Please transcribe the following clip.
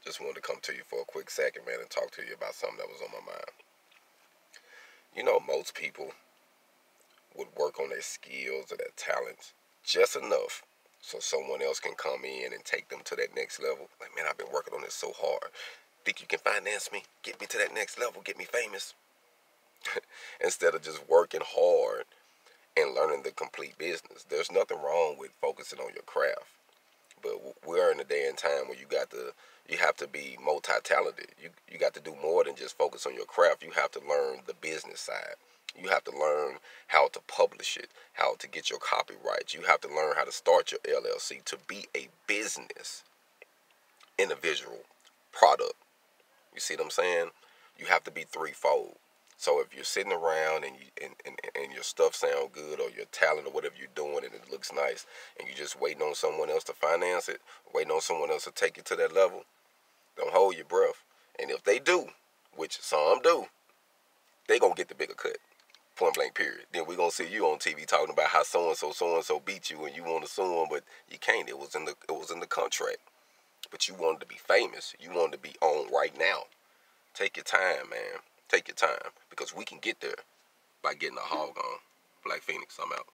Just wanted to come to you for a quick second, man, and talk to you about something that was on my mind. You know, most people would work on their skills or their talents just enough so someone else can come in and take them to that next level. Like, man, I've been working on this so hard. Think you can finance me? Get me to that next level, get me famous. Instead of just working hard and learning the complete business. There's nothing wrong with focusing on your craft. But we're in a day and time where you have to be multi-talented. You got to do more than just focus on your craft. You have to learn the business side. You have to learn how to publish it, how to get your copyrights. You have to learn how to start your LLC to be a business individual product. You see what I'm saying? You have to be threefold. So if you're sitting around and your stuff sound good, or your talent or whatever you're doing and it looks nice, and you're just waiting on someone else to finance it, waiting on someone else to take you to that level, don't hold your breath. And if they do, which some do, they gonna get the bigger cut. Point blank period. Then we gonna see you on TV talking about how so and so beat you and you want to sue them, but you can't. It was in the contract. But you wanted to be famous. You wanted to be on right now. Take your time, man. Take your time, because we can get there by getting a hog on. Black Phoenix, I'm out.